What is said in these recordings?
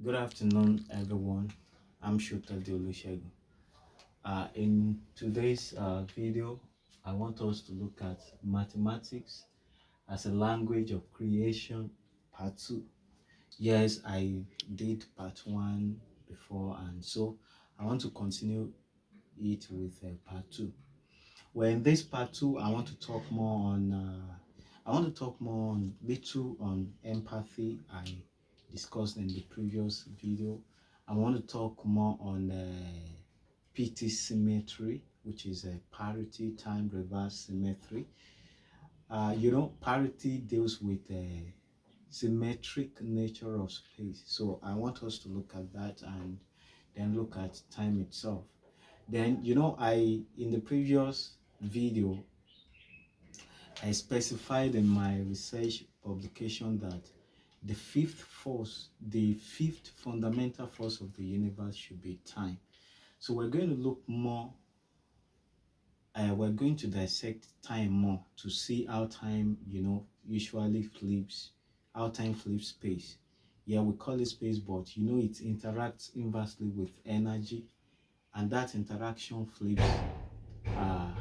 Good afternoon, everyone. I'm Shota Deolusegun. In today's video, I want us to look at mathematics as a language of creation, part 2. Yes, I did part 1 before, and so I want to continue it with part 2. Well, in this part 2, I want to talk more on little on empathy. I discussed in the previous video. I want to talk more on PT symmetry, which is a parity time reverse symmetry. Parity deals with the symmetric nature of space. So I want us to look at that and then look at time itself. Then, in the previous video, I specified in my research publication that the fifth fundamental force of the universe should be time. So we're going to look more, we're going to dissect time more to see how time, usually flips, how time flips space. Yeah, we call it space, but it interacts inversely with energy, and that interaction flips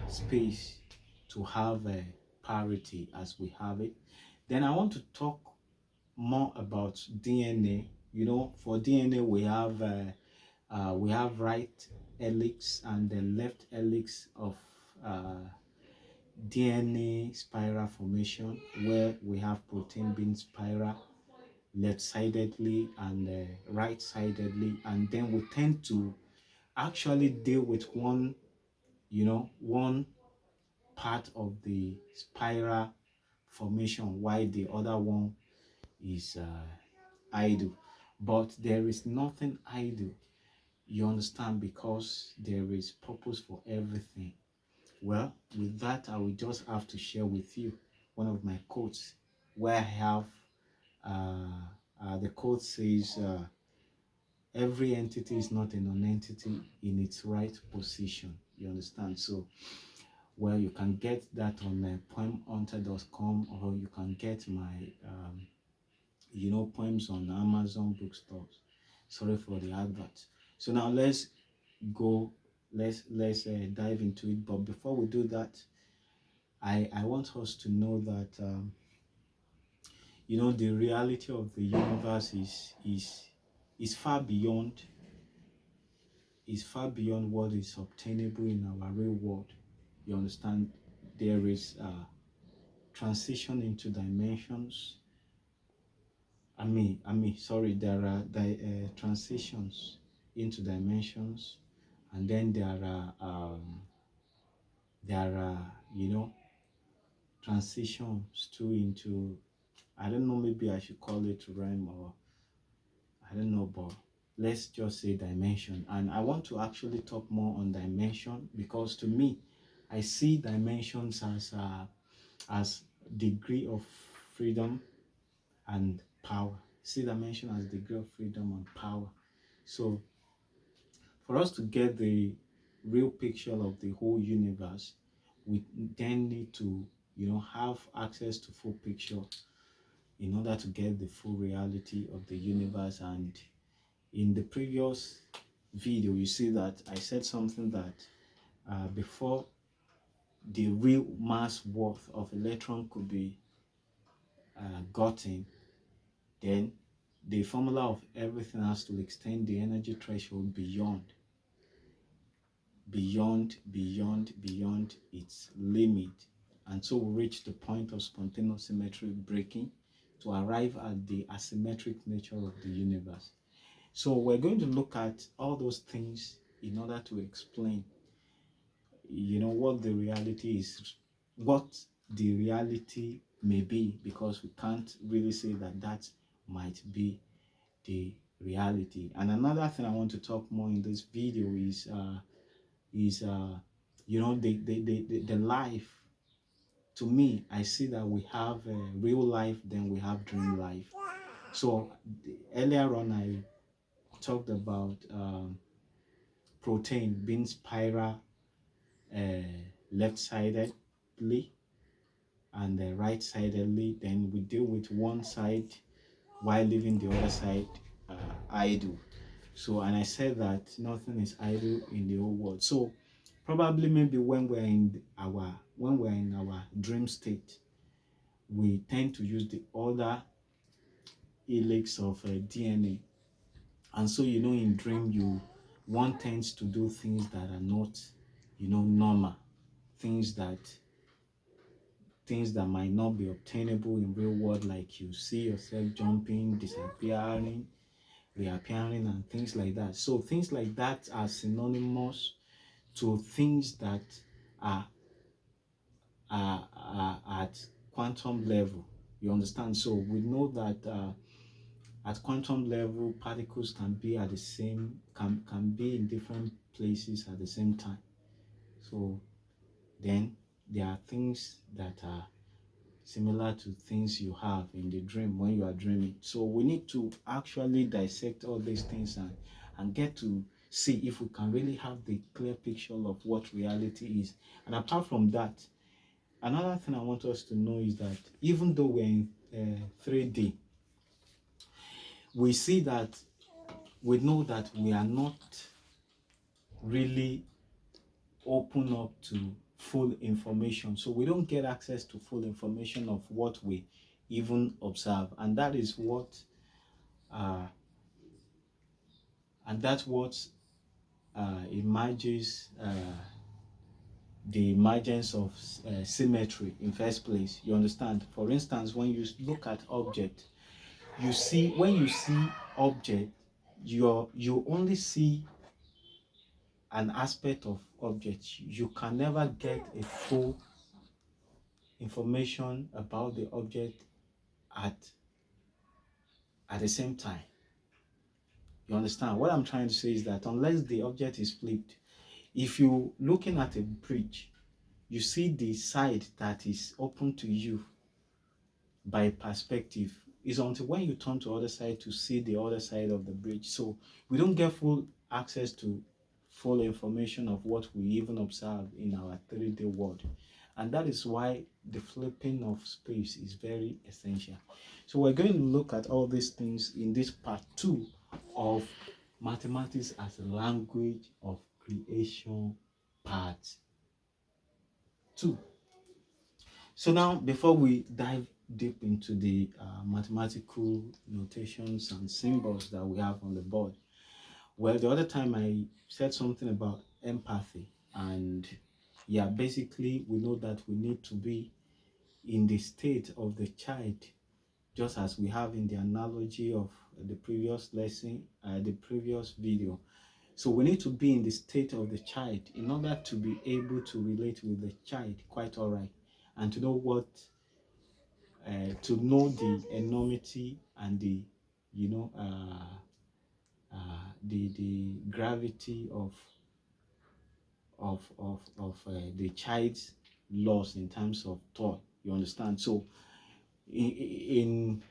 space to have a parity as we have it. Then I want to talk more about DNA. For DNA we have right helix and the left helix of DNA spiral formation, where we have protein being spiral left-sidedly and right-sidedly, and then we tend to actually deal with one part of the spiral formation while the other one is idle. But there is nothing idle, you understand, because there is purpose for everything. Well, with that, I will just have to share with you one of my quotes, where I have the quote says, every entity is not a non-entity in its right position. You understand? So, well, you can get that on poemhunter.com, or you can get my poems on Amazon bookstores. Sorry for the advert. So now let's go. Let's dive into it. But before we do that, I want us to know that the reality of the universe is far beyond what is obtainable in our real world. You understand? There is transition into dimensions. Sorry, there are transitions into dimensions, and then there are transitions too into, I don't know, maybe I should call it rhyme, or I don't know, but let's just say dimension. And I want to actually talk more on dimension, because to me, I see dimensions as degree of freedom and power. See dimension as degree of freedom and power. So for us to get the real picture of the whole universe, we then need to have access to full picture in order to get the full reality of the universe. And in the previous video, you see that I said something that before the real mass worth of electron could be gotten, then the formula of everything has to extend the energy threshold beyond its limit. And so we reach the point of spontaneous symmetry breaking to arrive at the asymmetric nature of the universe. So we're going to look at all those things in order to explain what the reality is, what the reality may be, because we can't really say that might be the reality. And another thing I want to talk more in this video is the life. To me, I see that we have real life, then we have dream life. So earlier on, I talked about protein being spiral left-sidedly and right-sidedly. Then we deal with one side while leaving the other side idle. So, and I said that nothing is idle in the whole world. So probably maybe when we're in our dream state, we tend to use the other helix of DNA. And so, in dream, one tends to do things that are not, normal, things that might not be obtainable in real world, like you see yourself jumping, disappearing, reappearing, and things like that. So things like that are synonymous to things that are, are at quantum level. You understand? So we know that at quantum level, particles can be at the same can be in different places at the same time. So then there are things that are similar to things you have in the dream when you are dreaming. So we need to actually dissect all these things and get to see if we can really have the clear picture of what reality is. And apart from that, another thing I want us to know is that even though we're in 3D, we know that we are not really open up to full information. So we don't get access to full information of what we even observe, and that is what uh, and that's what emerges the emergence of symmetry in first place. You understand? For instance, when you look at object, when you see object, you only see an aspect of object. You can never get a full information about the object at the same time. You understand? What I'm trying to say is that unless the object is flipped, if you're looking at a bridge, you see the side that is open to you by perspective. It's until when you turn to the other side to see the other side of the bridge. So we don't get full access to full information of what we even observe in our 3D world. And that is why the flipping of space is very essential. So we're going to look at all these things in this part 2 of mathematics as a language of creation, part 2. So now, before we dive deep into the mathematical notations and symbols that we have on the board, well, the other time I said something about empathy, and yeah, basically we know that we need to be in the state of the child, just as we have in the analogy of the previous lesson, the previous video. So we need to be in the state of the child in order to be able to relate with the child quite all right, and to know to know the enormity and the, the gravity the child's loss in terms of thought. You understand? So in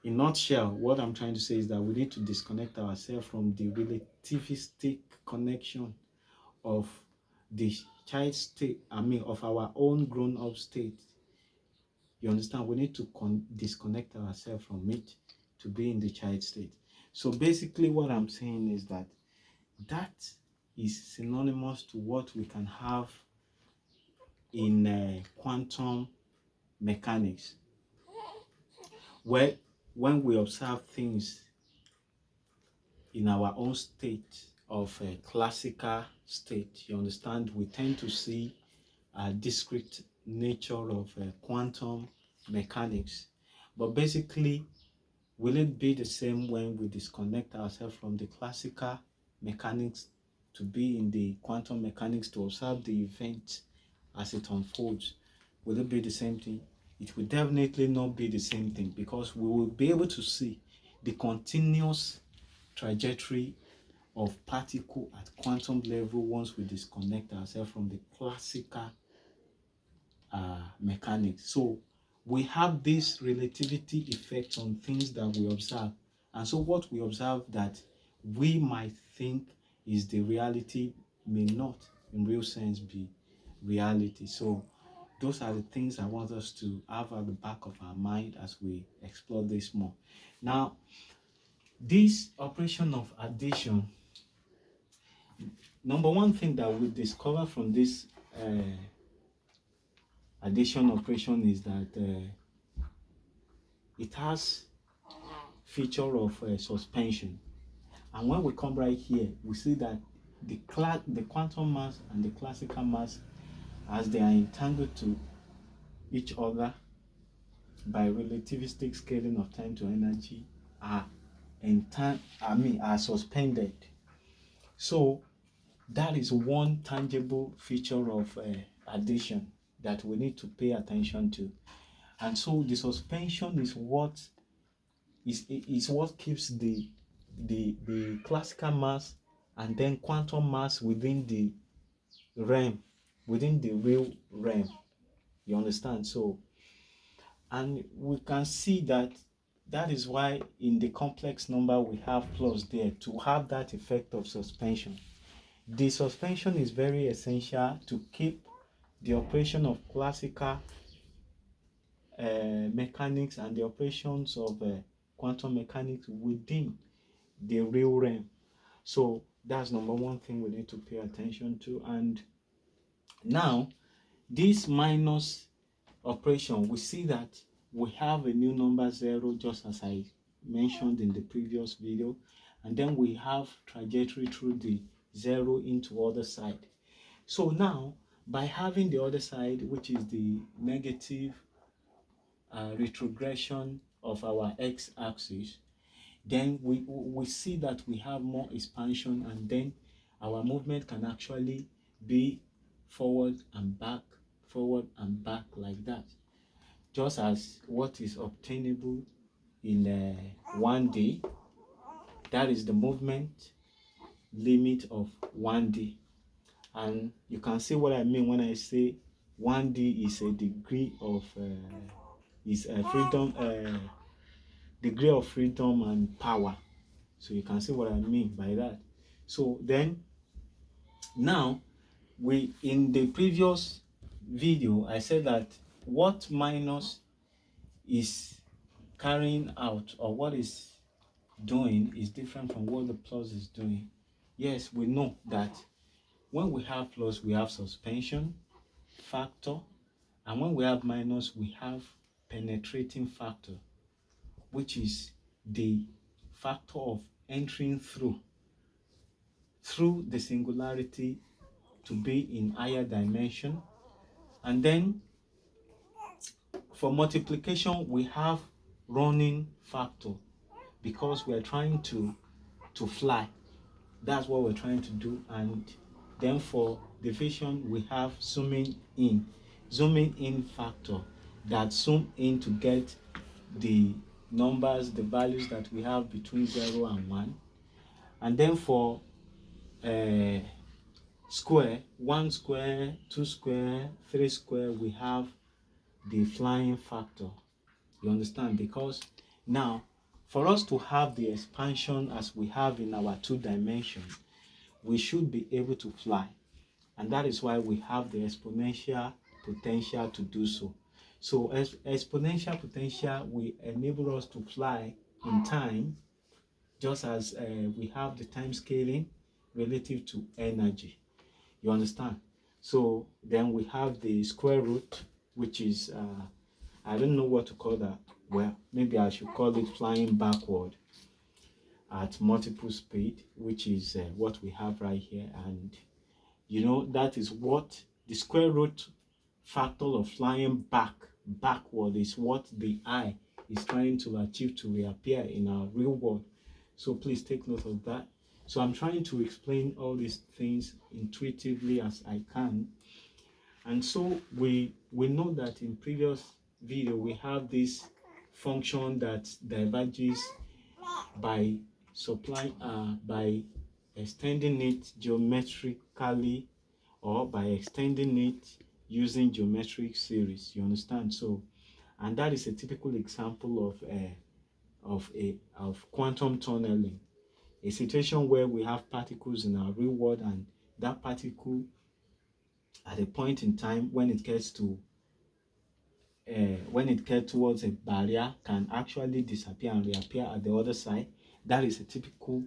nutshell, what I'm trying to say is that we need to disconnect ourselves from the relativistic connection of the child state, of our own grown-up state. You understand? We need to disconnect ourselves from it to be in the child state. So basically what I'm saying is that is synonymous to what we can have in quantum mechanics, where when we observe things in our own state of a classical state, you understand, we tend to see a discrete nature of quantum mechanics. But basically, will it be the same when we disconnect ourselves from the classical mechanics to be in the quantum mechanics to observe the event as it unfolds? Will it be the same thing? It will definitely not be the same thing, because we will be able to see the continuous trajectory of particle at quantum level once we disconnect ourselves from the classical mechanics. So we have this relativity effect on things that we observe, and so what we observe that we might think is the reality may not in real sense be reality. So those are the things I want us to have at the back of our mind as we explore this more. Now, This operation of addition, number one thing that we discover from this addition operation is that it has feature of suspension. And when we come right here, we see that the quantum mass and the classical mass, as they are entangled to each other by relativistic scaling of time to energy, are are suspended. So that is one tangible feature of addition that we need to pay attention to. And so the suspension is what keeps the classical mass and then quantum mass within the realm, within the real realm. You understand? So, and we can see that that is why in the complex number we have plus there to have that effect of suspension. The suspension is very essential to keep the operation of classical mechanics and the operations of quantum mechanics within the real realm. So that's number one thing we need to pay attention to. And now this minus operation, we see that we have a new number 0, just as I mentioned in the previous video, and then we have trajectory through the 0 into other side. So now by having the other side, which is the negative retrogression of our x-axis, then we see that we have more expansion, and then our movement can actually be forward and back like that, just as what is obtainable in 1D. That is the movement limit of 1D. And you can see what I mean when I say 1D is a degree of degree of freedom and power. So you can see what I mean by that. So then now in the previous video I said that what minus is carrying out, or what is doing, is different from what the plus is doing. Yes, we know that when we have plus we have suspension factor, and when we have minus we have penetrating factor, which is the factor of entering through the singularity to be in higher dimension. And then for multiplication we have running factor, because we're trying to fly. That's what we're trying to do. And then for division we have zooming in factor, that zoom in to get the numbers, the values that we have between 0 and 1. And then for square, 1 square, 2 square, 3 square, we have the flying factor. You understand? Because now for us to have the expansion as we have in our 2 dimensions, we should be able to fly, and that is why we have the exponential potential to do so. So exponential potential will enable us to fly in time, just as we have the time scaling relative to energy. You understand? So then we have the square root, which is I don't know what to call that. Well, maybe I should call it flying backward at multiple speed, which is what we have right here. And you know, that is what the square root factor of flying backward is, what the eye is trying to achieve to reappear in our real world. So please take note of that. So I'm trying to explain all these things intuitively as I can. And so we know that in previous video we have this function that diverges by by extending it geometrically, or by extending it using geometric series. You understand? So, and that is a typical example of quantum tunneling, a situation where we have particles in our real world, and that particle at a point in time when it gets towards a barrier can actually disappear and reappear at the other side. That is a typical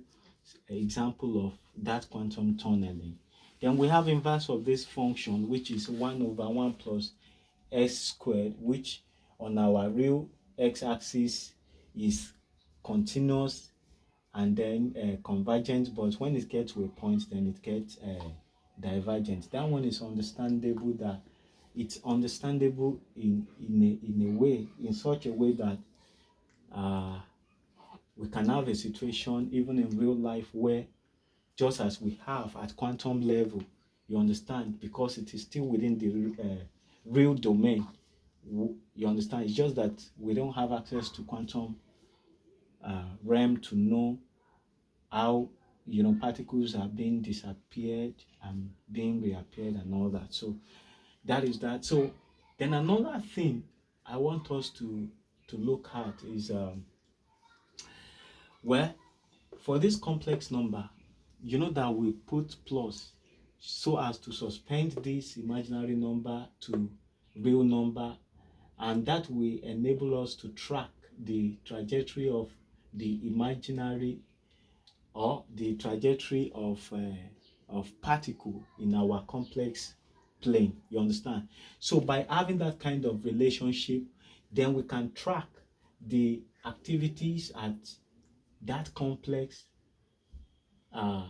example of that quantum tunneling. Then we have inverse of this function, which is 1 over 1 plus s squared, which on our real x-axis is continuous and then convergent, but when it gets to a point, then it gets divergent. That one is understandable, that it's understandable in a way, in such a way that we can have a situation even in real life where, just as we have at quantum level, you understand, because it is still within the real domain. You understand? It's just that we don't have access to quantum realm to know how particles are being disappeared and being reappeared and all that. So that is that. So then another thing I want us to look at is well, for this complex number, you know that we put plus so as to suspend this imaginary number to real number, and that will enable us to track the trajectory of the imaginary or the trajectory of particle in our complex plane. You understand? So by having that kind of relationship, then we can track the activities at that complex uh,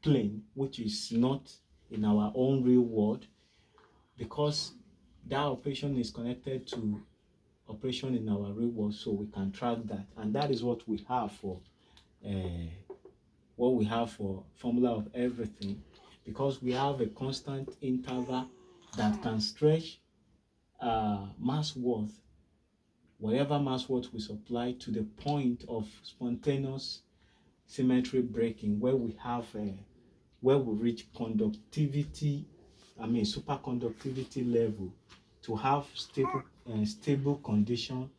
plane, which is not in our own real world, because that operation is connected to operation in our real world, so we can track that. And that is what we have for formula of everything, because we have a constant interval that can stretch mass worth, whatever mass worth we supply, to the point of spontaneous symmetry breaking, where we have where we reach conductivity, superconductivity level, to have stable condition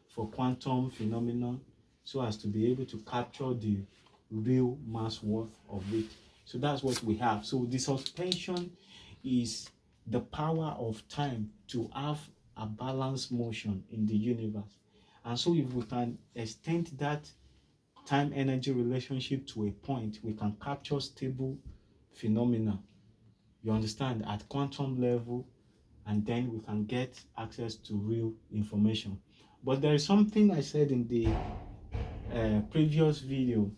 for quantum phenomenon, so as to be able to capture the real mass worth of it. So that's what we have. So the suspension is the power of time to have a balanced motion in the universe. And so if we can extend that time energy relationship to a point, we can capture stable phenomena, you understand, at quantum level, and then we can get access to real information. But there is something I said in the previous video,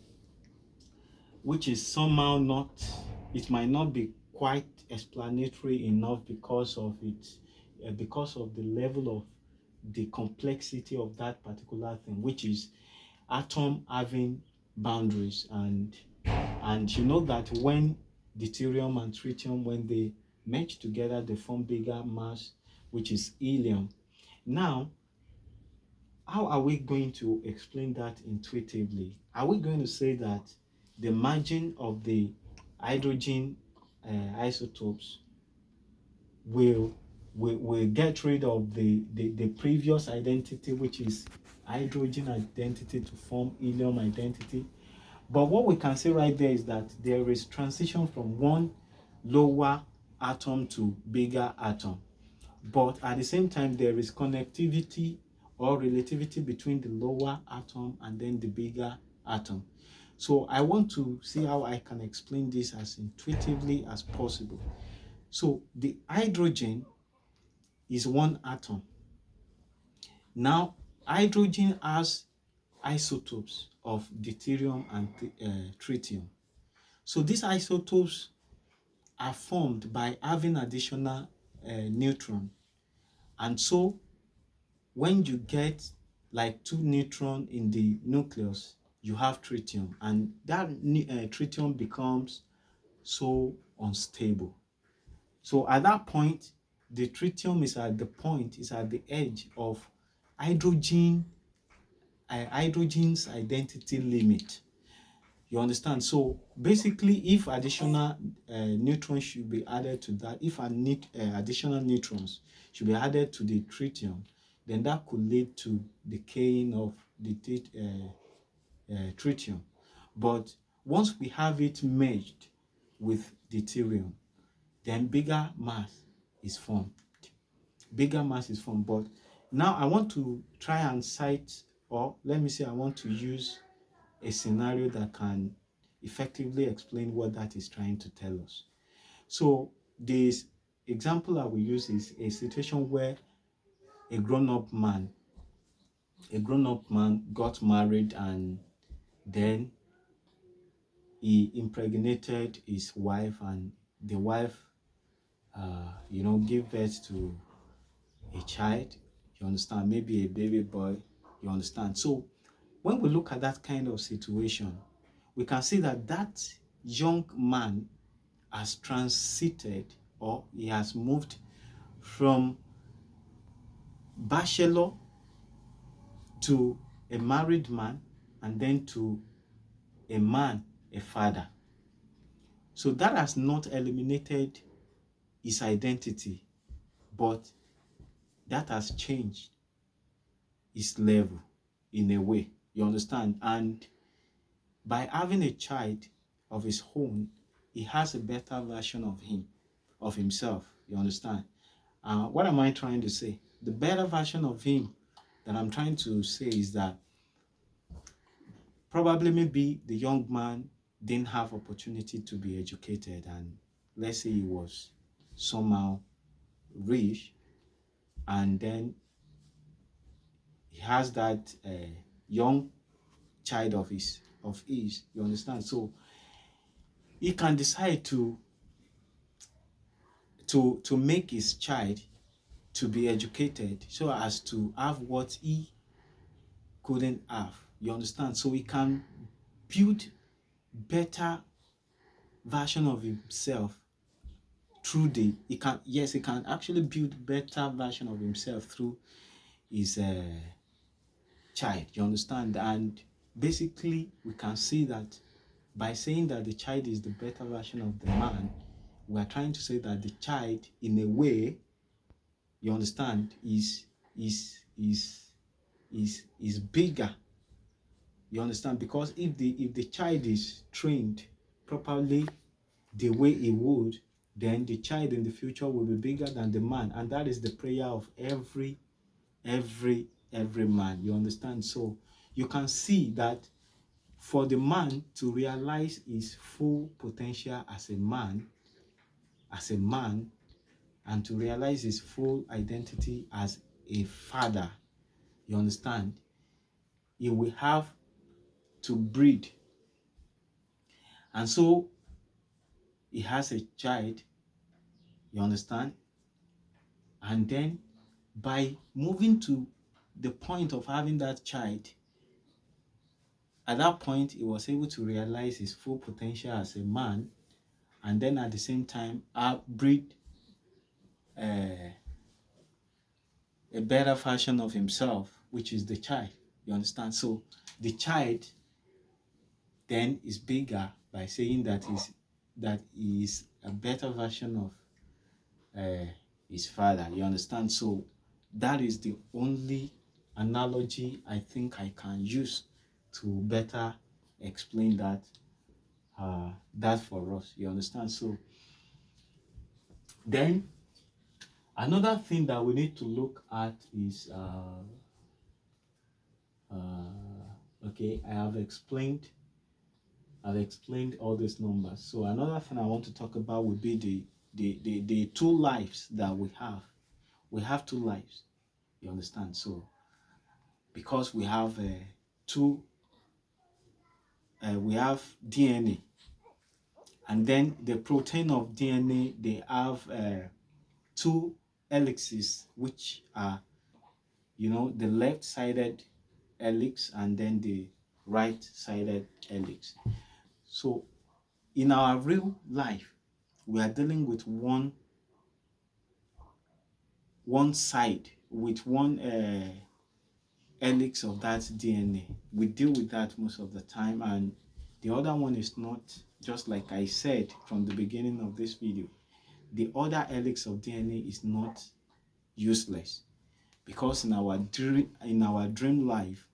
which is somehow not, it might not be quite explanatory enough, because of it, because of the level of the complexity of that particular thing, which is atom having boundaries. And you know that when deuterium and tritium, when they merge together, they form bigger mass, which is helium. Now, how are we going to explain that intuitively? Are we going to say that the margin of the hydrogen isotopes will get rid of the previous identity, which is hydrogen identity, to form helium identity? But what we can say right there is that there is transition from one lower atom to bigger atom. But at the same time, there is connectivity or relativity between the lower atom and then the bigger atom. So I want to see how I can explain this as intuitively as possible. So the hydrogen is one atom. Now, hydrogen has isotopes of deuterium and tritium. So these isotopes are formed by having additional neutron. And so when you get like two neutrons in the nucleus, you have tritium, and that tritium becomes so unstable. So at that point, the tritium is at the edge of hydrogen's identity limit. You understand? So basically, if additional neutrons should be added to that, if additional neutrons should be added to the tritium, then that could lead to decaying of the tritium. But once we have it merged with deuterium, then bigger mass is formed. Bigger mass is formed. But now I want to try and cite, or let me say, I want to use a scenario that can effectively explain what that is trying to tell us. So this example I will use is a situation where a grown-up man got married, and then he impregnated his wife, and the wife gave birth to a child. You understand? Maybe a baby boy. You understand? So when we look at that kind of situation, we can see that that young man has transited, or he has moved from bachelor to a married man, and then to a man, a father. So that has not eliminated his identity, but that has changed his level in a way. You understand? And by having a child of his own, he has a better version of himself. You understand? What am I trying to say? The better version of him that I'm trying to say is that probably maybe the young man didn't have opportunity to be educated, and let's say he was somehow rich, and then he has that young child of his, you understand? So he can decide to make his child to be educated so as to have what he couldn't have. You understand? So he can build better version of himself through he can actually build better version of himself through his child. You understand? And basically we can see that by saying that the child is the better version of the man, we are trying to say that the child, in a way, you understand, is bigger. You understand? Because if the child is trained properly the way he would, then the child in the future will be bigger than the man. And that is the prayer of every man. You understand? So you can see that for the man to realize his full potential as a man, and to realize his full identity as a father, you understand, he will have to breed. And so he has a child, you understand, and then by moving to the point of having that child, at that point he was able to realize his full potential as a man, and then at the same time breed a better version of himself, which is the child. You understand? So the child then is bigger by saying that he is a better version of his father. You understand? So that is the only analogy I think I can use to better explain that for us. You understand? So then another thing that we need to look at is okay, I've explained all these numbers. So another thing I want to talk about would be the two lives that we have. We have two lives. You understand? So because we have we have DNA, and then the protein of DNA, they have two helices, which are, the left-sided helix and then the right-sided helix. So in our real life, we are dealing with one side, with one helix of that DNA. We deal with that most of the time, and the other one is not, just like I said from the beginning of this video, the other helix of DNA is not useless, because in our dream life,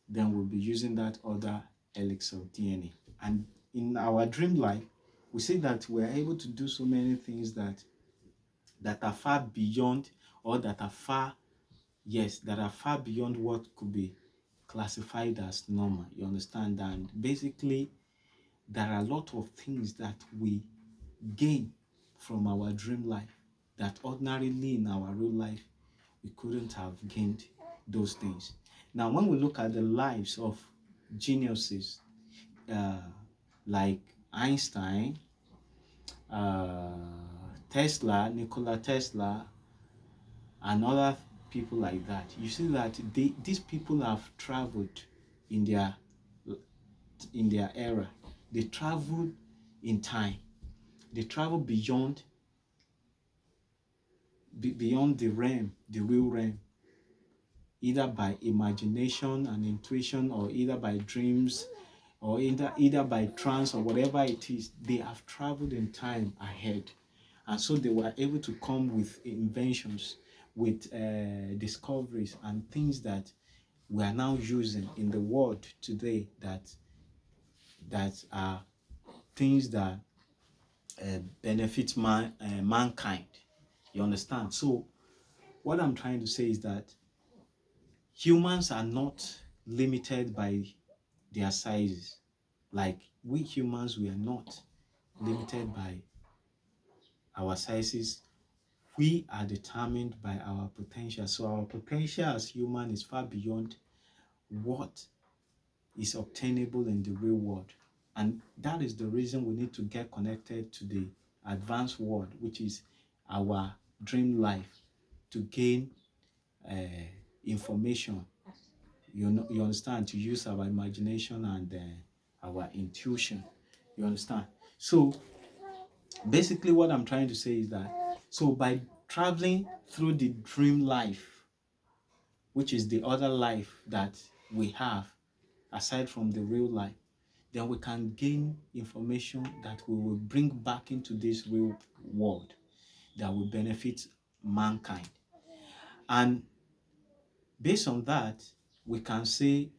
then we'll be using that other helix of DNA. And in our dream life, we see that we're able to do so many things that are far beyond, or that are far beyond what could be classified as normal. You understand? And basically, there are a lot of things that we gain from our dream life that ordinarily in our real life we couldn't have gained those things. Now, when we look at the lives of geniuses uh, like Einstein, uh, Tesla, Nikola Tesla, and other people like that, you see that these people have traveled in their era. They traveled in time. They traveled beyond the realm, the real realm, either by imagination and intuition, or either by dreams, or either by trance, or whatever it is. They have traveled in time ahead, and so they were able to come with inventions, with discoveries and things that we are now using in the world today, that are things that benefit mankind. You understand? So what I'm trying to say is that humans are not limited by their sizes. Like we humans, we are not limited by our sizes. We are determined by our potential. So our potential as human is far beyond what is obtainable in the real world. And that is the reason we need to get connected to the advanced world, which is our dream life, to gain uh, information. You understand? To use our imagination and our intuition. You understand? So basically what I'm trying to say is that, so by traveling through the dream life, which is the other life that we have aside from the real life, then we can gain information that we will bring back into this real world that will benefit mankind. And based on that, we can say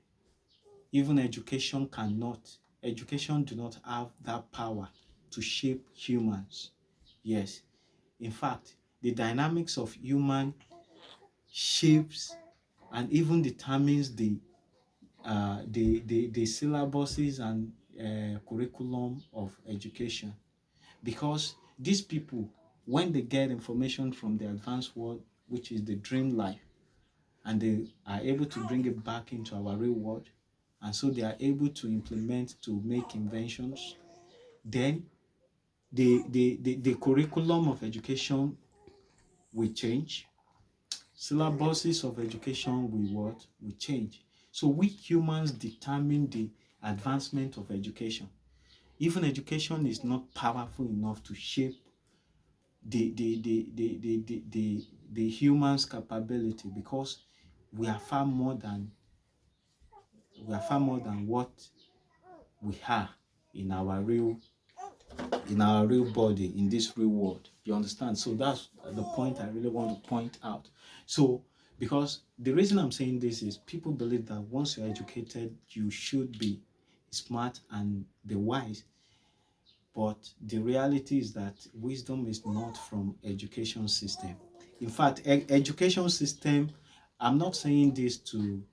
even education do not have that power to shape humans. Yes, in fact, the dynamics of human shapes and even determines the syllabuses and curriculum of education, because these people, when they get information from the advanced world, which is the dream life, and they are able to bring it back into our real world, and so they are able to implement, to make inventions, then the curriculum of education will change. Syllabuses of education will change. So we humans determine the advancement of education. Even education is not powerful enough to shape the human's capability, because we are far more than what we are in our real body, in this real world. You understand? So that's the point I really want to point out. So because the reason I'm saying this is, people believe that once you're educated you should be smart and be wise, but the reality is that wisdom is not from education system. In fact, education system, I'm not saying this to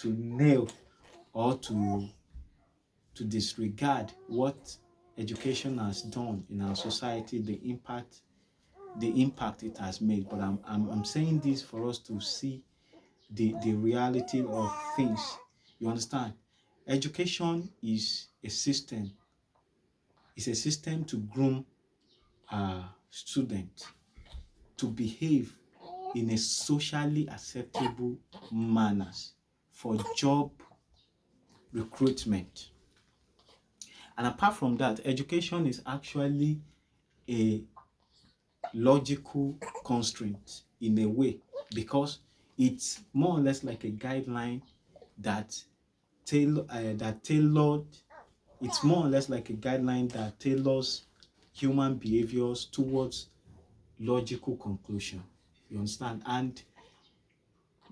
nail or to disregard what education has done in our society, the impact it has made. But I'm saying this for us to see the reality of things. You understand? Education is a system. It's a system to groom students to behave in a socially acceptable manners for job recruitment. And apart from that, education is actually a logical constraint in a way, because it's more or less like a guideline that tailored. It's more or less like a guideline that tailors human behaviors towards logical conclusion. You understand? And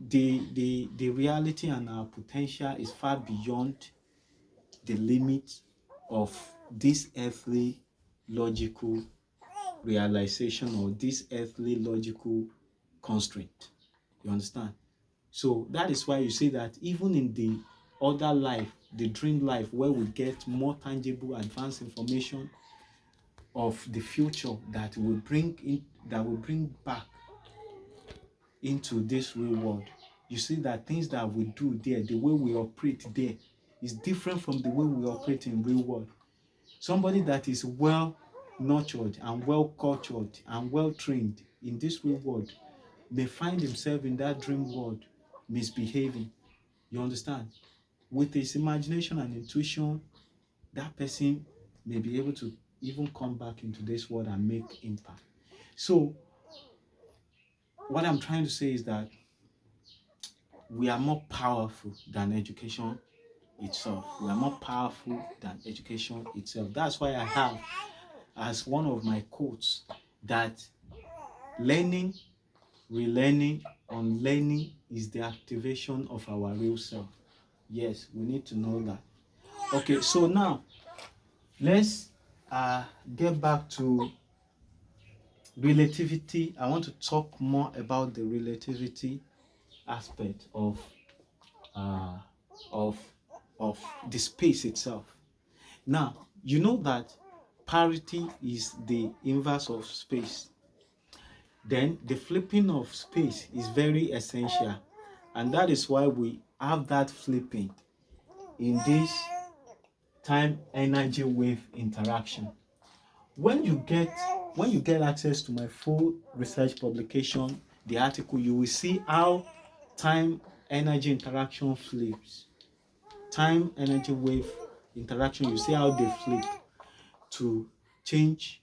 the reality and our potential is far beyond the limit of this earthly logical realization, or this earthly logical constraint. You understand? So that is why you see that even in the other life, the dream life, where we get more tangible, advanced information of the future that will bring back into this real world, you see that things that we do there, the way we operate there, is different from the way we operate in real world. Somebody that is well nurtured and well cultured and well trained in this real world may find himself in that dream world misbehaving. You understand? With his imagination and intuition, that person may be able to even come back into this world and make impact. So what I'm trying to say is that we are more powerful than education itself. We are more powerful than education itself. That's why I have as one of my quotes that learning, relearning, unlearning is the activation of our real self. Yes, we need to know that. Okay, so now let's get back to relativity. I want to talk more about the relativity aspect uh, of of the space itself. Now, you know that parity is the inverse of space. Then the flipping of space is very essential, and that is why we have that flipping in this time energy wave interaction. When you get access to my full research publication, the article, you will see how time energy interaction flips. Time energy wave interaction, you see how they flip to change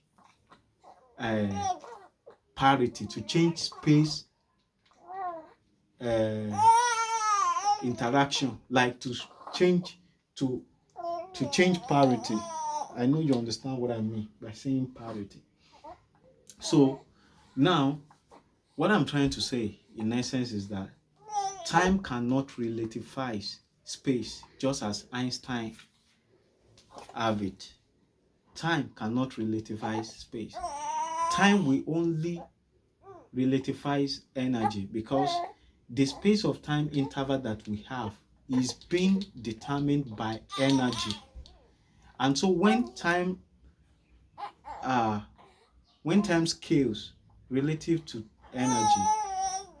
parity, to change space interaction, like change to change parity. I know you understand what I mean by saying parity. So now what I'm trying to say in essence is that time cannot relativize space, just as Einstein have it. Time cannot relativize space. Time will only relativize energy, because the space of time interval that we have is being determined by energy. And so when time scales relative to energy,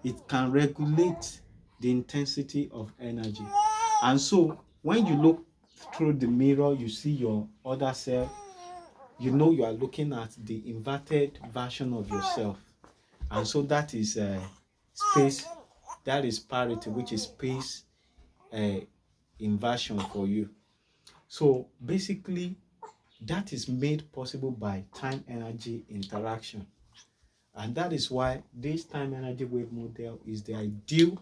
it can regulate the intensity of energy. And so when you look through the mirror, you see your other self, you know you are looking at the inverted version of yourself. And so that is space, that is parity, which is space inversion for you. So basically, that is made possible by time energy interaction. And that is why this time energy wave model is the ideal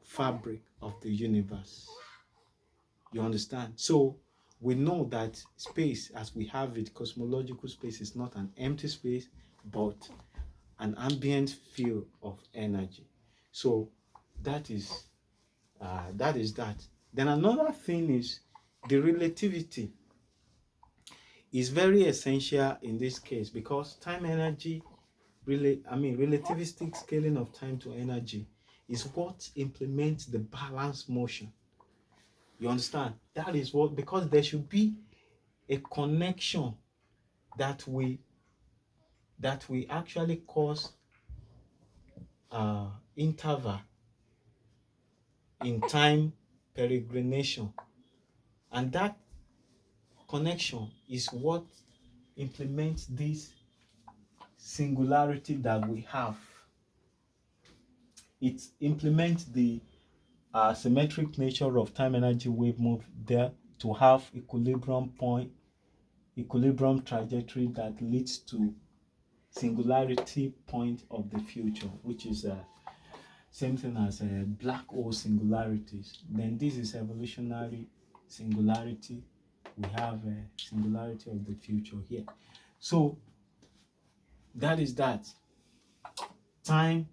fabric of the universe. You understand? So we know that space as we have it, cosmological space, is not an empty space, but an ambient field of energy. So that is that. Then another thing is the relativity is very essential in this case, because time energy relativistic scaling of time to energy is what implements the balance motion. You understand? That is what, because there should be a connection that we actually cause interval in time peregrination, and that connection is what implements this singularity that we have. It implements the symmetric nature of time energy wave move there to have equilibrium trajectory that leads to singularity point of the future, which is same thing as black hole singularities. Then this is evolutionary singularity. We have a singularity of the future here. So that is that. Time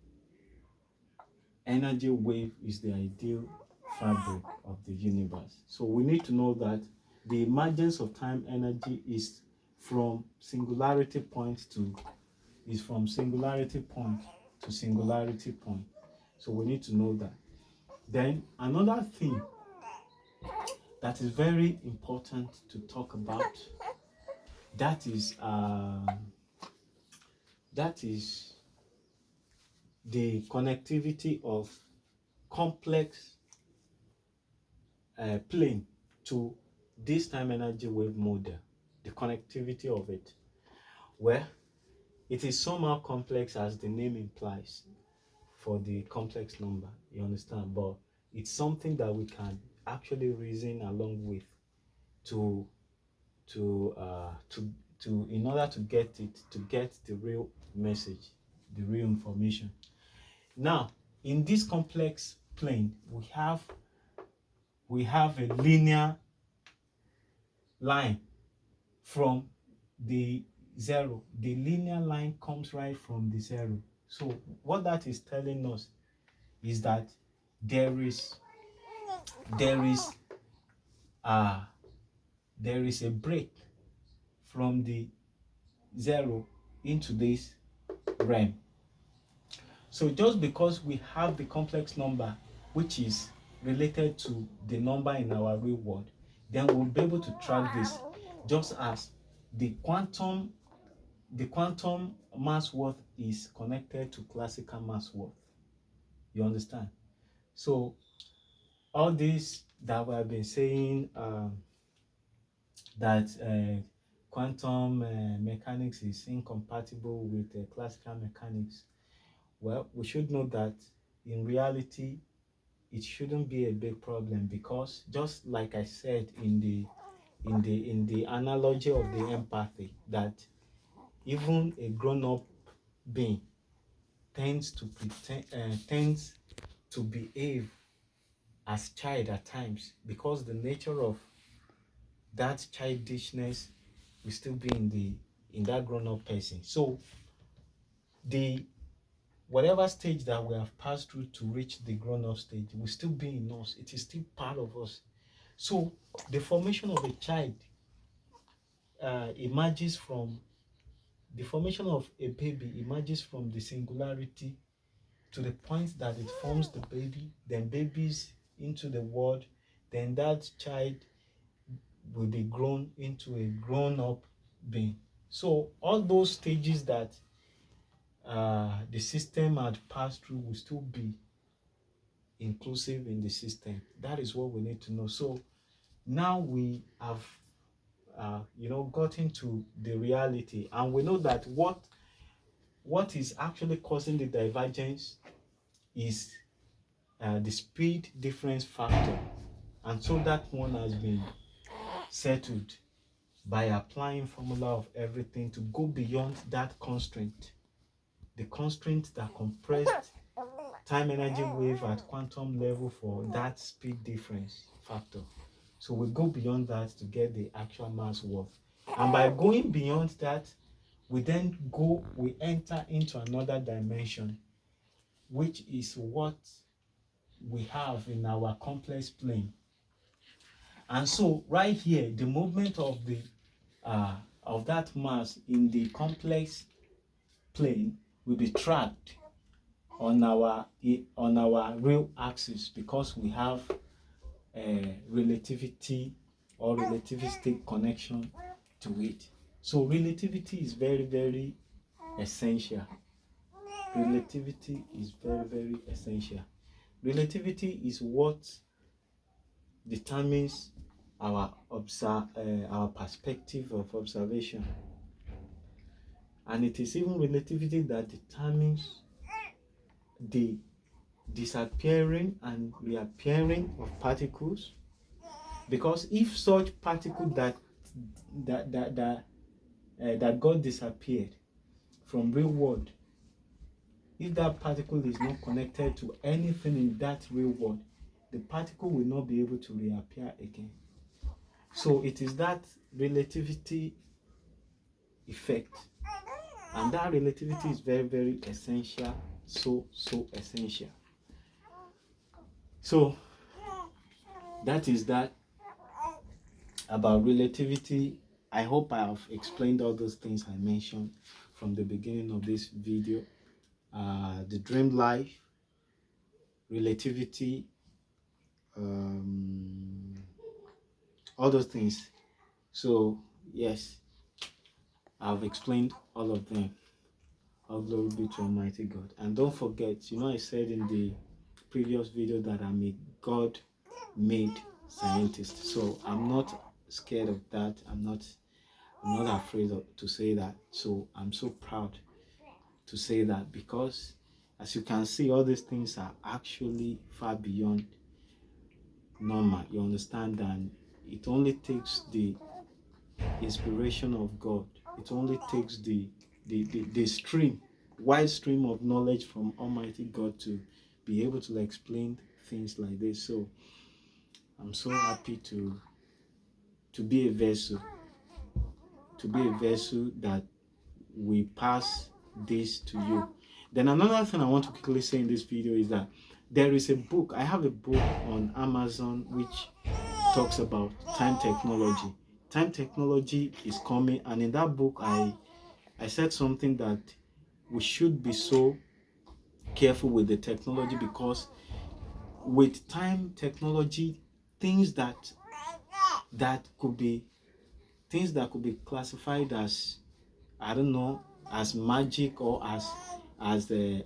energy wave is the ideal fabric of the universe. So we need to know that the emergence of time energy is from singularity point to singularity point. So we need to know that. Then another thing that is very important to talk about, that is the connectivity of complex plane to this time energy wave model. The connectivity of it. Well, it is somehow complex, as the name implies, for the complex number, you understand, but it's something that we can actually reason along with to in order to get the real message, the real information. Now, in this complex plane, we have a linear line from the zero. The linear line comes right from the zero. So what that is telling us is that there is a break from the zero into this realm. So just because we have the complex number which is related to the number in our real world, then we'll be able to track this, just as the quantum mass worth is connected to classical mass worth. You understand? So all this that we have been saying, that quantum mechanics is incompatible with classical mechanics, well, we should know that in reality it shouldn't be a big problem, because just like I said in the analogy of the empathy, that even a grown-up being tends to behave as child at times, because the nature of that childishness will still be in that grown-up person. So the whatever stage that we have passed through to reach the grown-up stage will still be in us. It is still part of us. So the formation of a child emerges from the formation of a baby emerges from the singularity to the point that it forms the baby, then babies into the world, then that child will be grown into a grown-up being. So all those stages that the system had passed through will still be inclusive in the system. That is what we need to know. So now we have gotten to the reality, and we know that what is actually causing the divergence is the speed difference factor, and so that one has been settled by applying formula of everything to go beyond that constraint, the constraint that compressed time energy wave at quantum level for that speed difference factor. So we go beyond that to get the actual mass worth, and by going beyond that, we enter into another dimension, which is what we have in our complex plane. And so right here, the movement of that mass in the complex plane will be tracked on our real axis, because we have relativity or relativistic connection to it. So relativity is very, very essential. Relativity is very, very essential. Relativity is what determines our perspective of observation, and it is even relativity that determines the disappearing and reappearing of particles. Because if such particle that got disappeared from real world, if that particle is not connected to anything in that real world, the particle will not be able to reappear again. So it is that relativity effect, and that relativity is very, very essential, so essential. So that is that about relativity. I hope I have explained all those things I mentioned from the beginning of this video. the dream life, relativity, all those things. So yes, I've explained all of them. All glory be to Almighty God. And don't forget, I said in the previous video that I'm a God-made scientist. So I'm not scared of that. I'm not afraid to say that. So I'm so proud to say that, because as you can see, all these things are actually far beyond normal. You understand? And it only takes the inspiration of God. It only takes the stream, wide stream of knowledge from Almighty God to be able to explain things like this. So I'm so happy to be a vessel, that we pass this to you. Then another thing I want to quickly say in this video is that there is a book. I have a book on Amazon which talks about time technology. Time technology is coming, and in that book I said something that we should be so careful with the technology, because with time technology, things that could be classified as, I don't know, as magic, or as a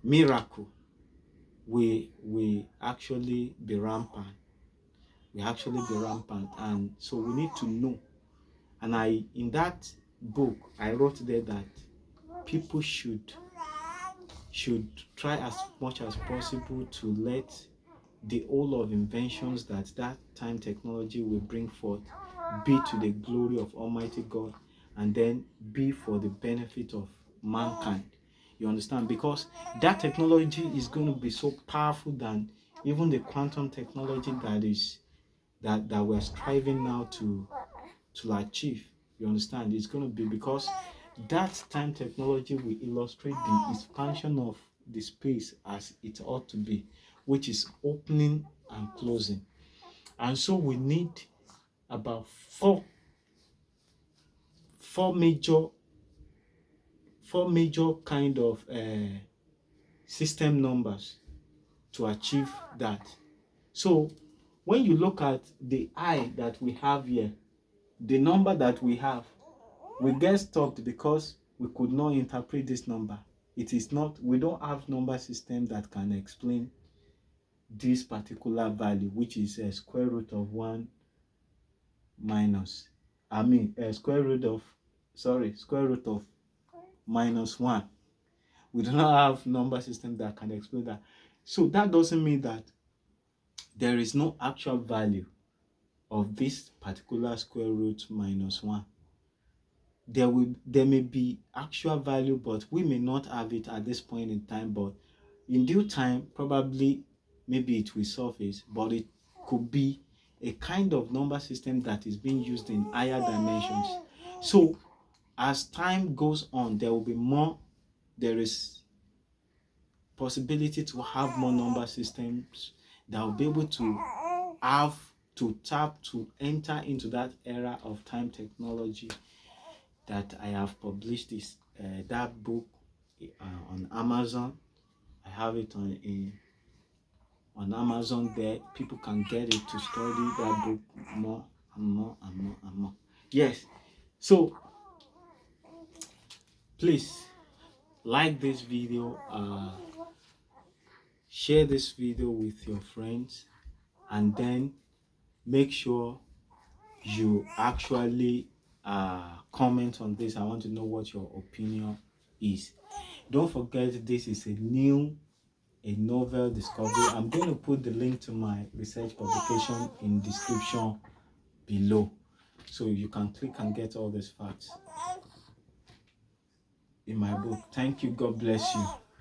miracle, we actually be rampant. And so we need to know. And in that book I wrote there that people should try as much as possible to let the whole of inventions that time technology will bring forth be to the glory of Almighty God, and then be for the benefit of mankind. You understand? Because that technology is going to be so powerful than even the quantum technology that we're striving now to achieve. You understand? It's going to be, because that time technology will illustrate the expansion of the space as it ought to be, which is opening and closing. And so we need about four major kind of system numbers to achieve that. So when you look at the I that we have here, the number that we have, we get stopped because we could not interpret this number. It is not, we don't have number system that can explain this particular value, which is a square root of 1 minus, square root of minus 1. We do not have number system that can explain that. So that doesn't mean that there is no actual value of this particular square root minus 1. There may be actual value, but we may not have it at this point in time. But in due time, probably, maybe it will surface. But it could be a kind of number system that is being used in higher dimensions. So as time goes on, there is possibility to have more number systems that will be able to enter into that era of time technology that I have published. That book on Amazon. I have it on Amazon there. People can get it to study that book more and more and more and more. Yes. So please like this video, share this video with your friends, and then make sure you actually comment on this. I want to know what your opinion is. Don't forget, this is a novel discovery. I'm going to put the link to my research publication in description below, so you can click and get all these facts in my book. Thank you. God bless you.